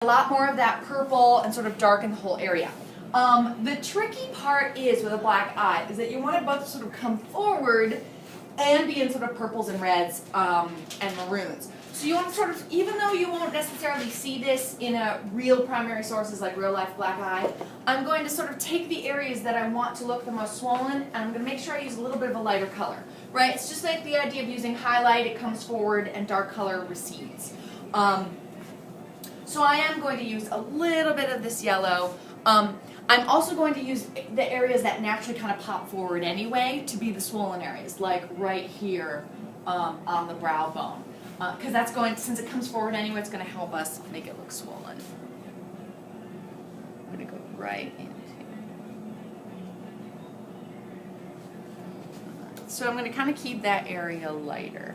a lot more of that purple and sort of darken the whole area. The tricky part is with a black eye is that you want it both to sort of come forward and be in sort of purples and reds and maroons. So you want to sort of, even though you won't necessarily see this in a real primary sources like real life black eye, I'm going to sort of take the areas that I want to look the most swollen and I'm going to make sure I use a little bit of a lighter color, right? It's just like the idea of using highlight, it comes forward and dark color recedes. So I am going to use a little bit of this yellow. I'm also going to use the areas that naturally kind of pop forward anyway to be the swollen areas, like right here on the brow bone. Because that's going, since it comes forward anyway, it's going to help us make it look swollen. I'm going to go right into. So I'm going to kind of keep that area lighter.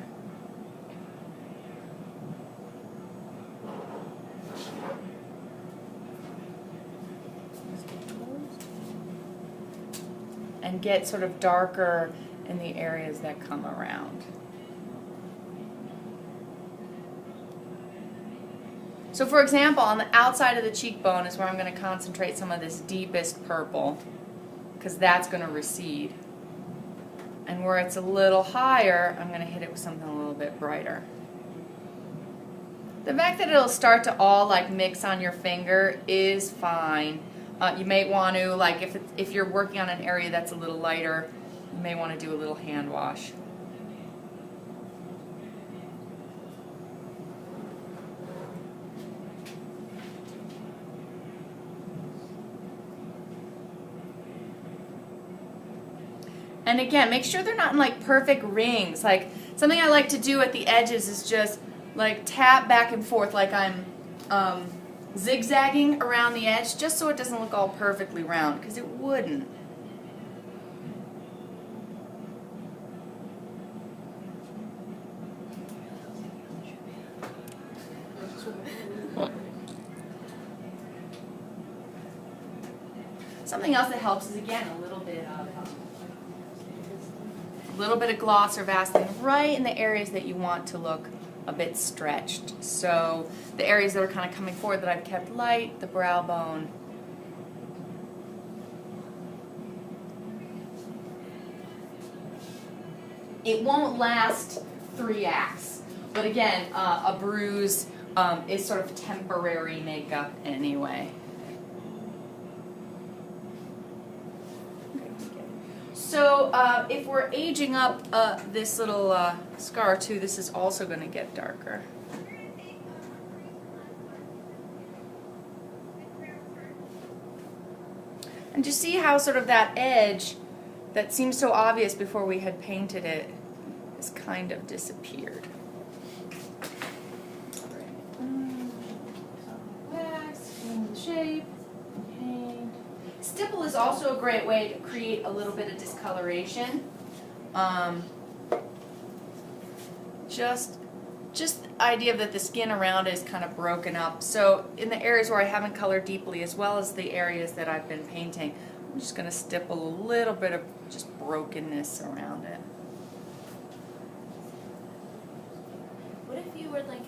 And get sort of darker in the areas that come around. So for example, on the outside of the cheekbone is where I'm going to concentrate some of this deepest purple, because that's going to recede. And where it's a little higher, I'm going to hit it with something a little bit brighter. The fact that it'll start to all like mix on your finger is fine. You may want to, like if you're working on an area that's a little lighter, you may want to do a little hand wash. And again, make sure they're not in like perfect rings. Like something I like to do at the edges is just like tap back and forth like I'm zigzagging around the edge, just so it doesn't look all perfectly round, because it wouldn't. Something else that helps is again a little bit of gloss or Vaseline right in the areas that you want to look a bit stretched. So the areas that are kind of coming forward that I've kept light, the brow bone. It won't last 3 acts, but again, a bruise is sort of temporary makeup anyway. So if we're aging up this little scar too, this is also going to get darker. And you see how sort of that edge that seemed so obvious before we had painted it has kind of disappeared. Wax, clean the shape. Stipple is also a great way to create a little bit of discoloration. Just the idea that the skin around is kind of broken up. So in the areas where I haven't colored deeply, as well as the areas that I've been painting, I'm just going to stipple a little bit of just brokenness around it. What if you were like,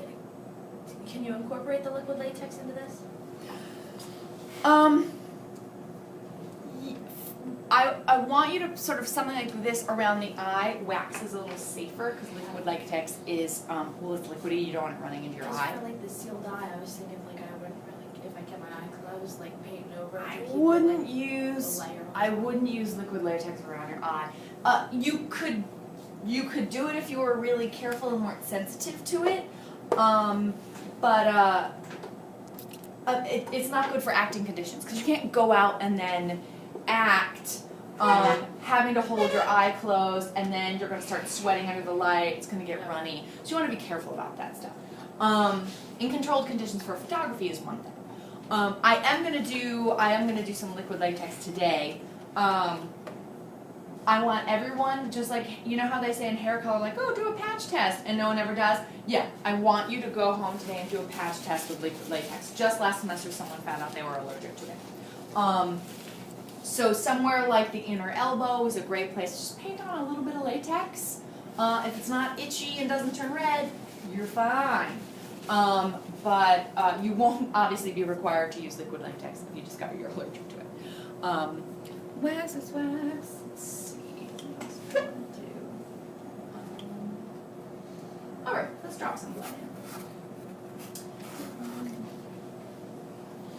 can you incorporate the liquid latex into this? I want you to sort of something like this around the eye. Wax is a little safer because liquid latex is, well, it's liquidy, you don't want it running into your eye. For like the sealed eye, I was thinking like I wouldn't really, if I kept my eye closed, like painting over. I wouldn't use liquid latex around your eye. You could do it if you were really careful and weren't sensitive to it, but it's not good for acting conditions because you can't go out and then act having to hold your eye closed and then you're going to start sweating under the light, it's going to get runny. So you want to be careful about that stuff. In controlled conditions for photography is one thing. I am going to do some liquid latex today. I want everyone, just like, you know how they say in hair color, like, oh, do a patch test, and no one ever does? Yeah, I want you to go home today and do a patch test with liquid latex. Just last semester someone found out they were allergic to it. So somewhere like the inner elbow is a great place to just paint on a little bit of latex. If it's not itchy and doesn't turn red, you're fine. But you won't obviously be required to use liquid latex if you discover you're allergic to it. Wax is wax. Let's see. What else do I want to do? All right, let's drop some blood in.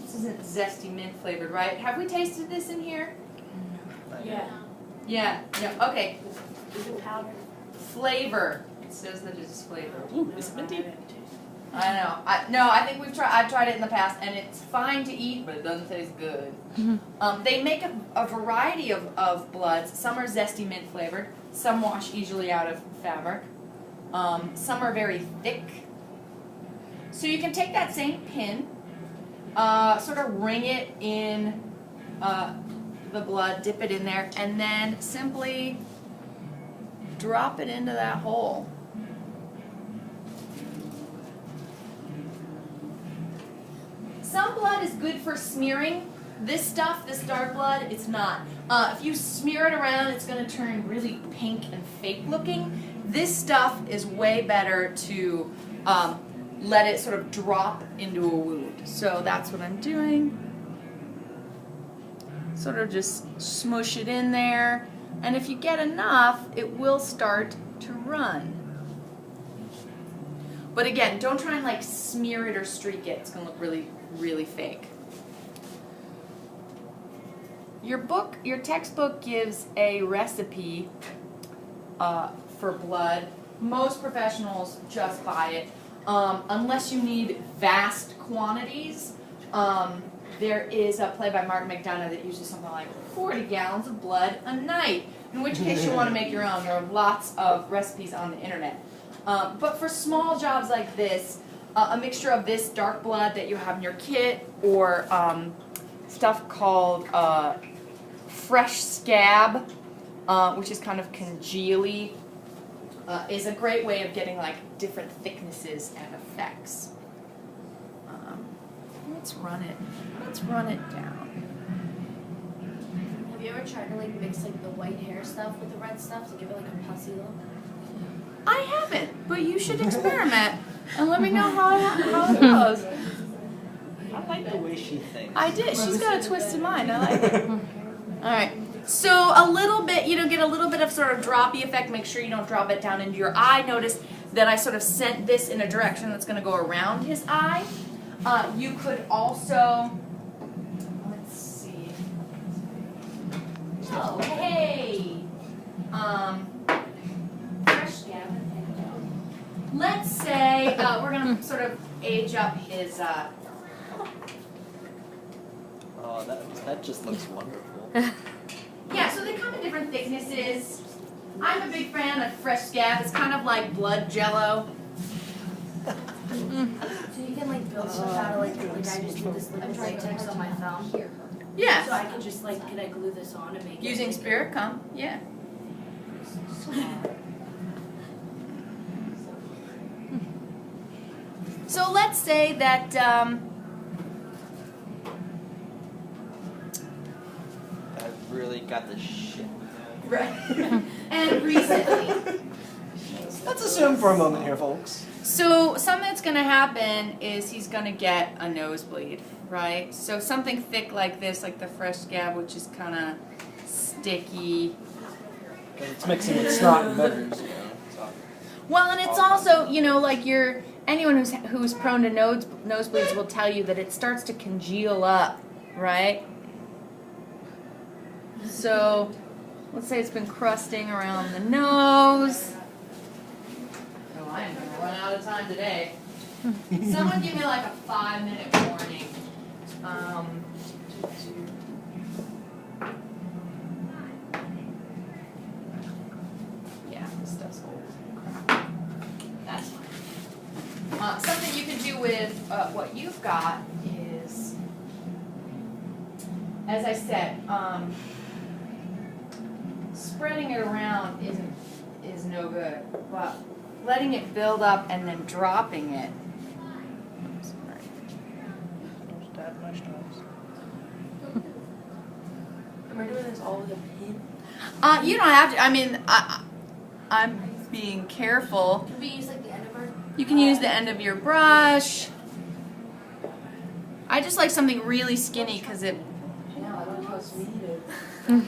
This isn't zesty mint flavored, right? Have we tasted this in here? Yeah. Yeah. No. Okay. Is it powder? Flavor. It says that it's flavor. Ooh, it's minty. I know. I think I've tried it in the past, and it's fine to eat, but it doesn't taste good. They make a variety of bloods. Some are zesty mint flavored. Some wash easily out of fabric. Some are very thick. So you can take that same pin, sort of ring it in the blood, dip it in there, and then simply drop it into that hole. Some blood is good for smearing. This stuff, this dark blood, it's not. If you smear it around, it's going to turn really pink and fake looking. This stuff is way better to let it sort of drop into a wound. So that's what I'm doing. Sort of just smush it in there. And if you get enough, it will start to run. But again, don't try and like smear it or streak it. It's going to look really, really fake. Your textbook gives a recipe for blood. Most professionals just buy it. Unless you need vast quantities, there is a play by Martin McDonough that uses something like 40 gallons of blood a night, in which case you'll want to make your own. There are lots of recipes on the internet. But for small jobs like this, a mixture of this dark blood that you have in your kit or stuff called fresh scab, which is kind of congealy, is a great way of getting like different thicknesses and effects. Let's run it down. Have you ever tried to like mix like the white hair stuff with the red stuff to give it like a pussy look? I haven't, but you should experiment and let me know how it goes. I like the way she thinks. I did. She's got a twisted mind. I like it. All right. So a little bit, get a little bit of sort of droppy effect. Make sure you don't drop it down into your eye. Notice that I sort of sent this in a direction that's going to go around his eye. You could also, let's see. Oh, hey. Fresh scab. Let's say we're going to sort of age up his. Oh, that just looks wonderful. Yeah, so they come in different thicknesses. I'm a big fan of fresh scab. It's kind of like blood jello. So you can like build stuff out of like I just do this liquid latex on my thumb. So Yeah. I can just like, can I glue this on and make it? Using like, spirit gum, yeah. So let's say that I've really got the shit. right. And recently. Let's assume for a moment here, folks. So something that's gonna happen is he's gonna get a nosebleed, right? So something thick like this, like the fresh scab, which is kinda sticky. And it's mixing with snot and butters, So. Well, and it's also, like anyone who's prone to nosebleeds will tell you that it starts to congeal up, right? So, let's say it's been crusting around the nose. Oh, I am going to run out of time today. Someone give me like a 5-minute warning. Yeah, this stuff's old. Crap. That's fine. Something you can do with what you've got is, as I said, spreading it around is no good, but letting it build up and then dropping it. Am I doing this all with a pin? You don't have to. I mean, I'm being careful. Can we use like the end of our You can use the end of your brush. I just like something really skinny because it. Yeah, I don't trust me to. And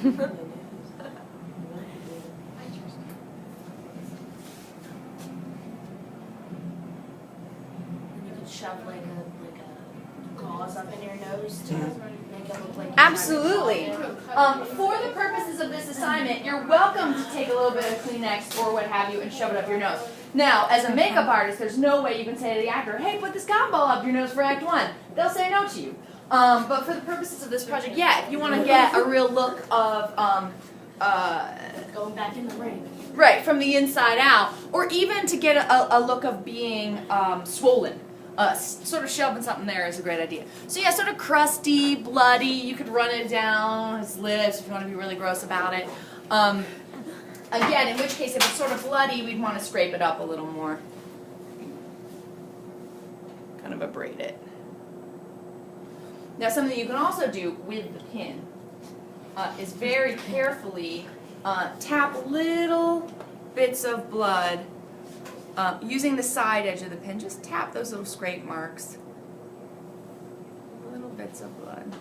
you could shove like a gauze up in your nose to make it look like. Absolutely. For the purposes of this assignment, you're welcome to take a little bit of Kleenex or what have you and shove it up your nose. Now, as a makeup artist, there's no way you can say to the actor, hey, put this cotton ball up your nose for Act 1. They'll say no to you. But for the purposes of this project, yeah, if you want to get a real look of, Going back in the ring. right, from the inside out, or even to get a look of being swollen. Sort of shoving something there is a great idea. So yeah, sort of crusty, bloody. You could run it down his lips if you want to be really gross about it. Again, in which case, if it's sort of bloody, we'd want to scrape it up a little more. Kind of abrade it. Now, something you can also do with the pin is very carefully tap little bits of blood using the side edge of the pin. Just tap those little scrape marks. Little bits of blood.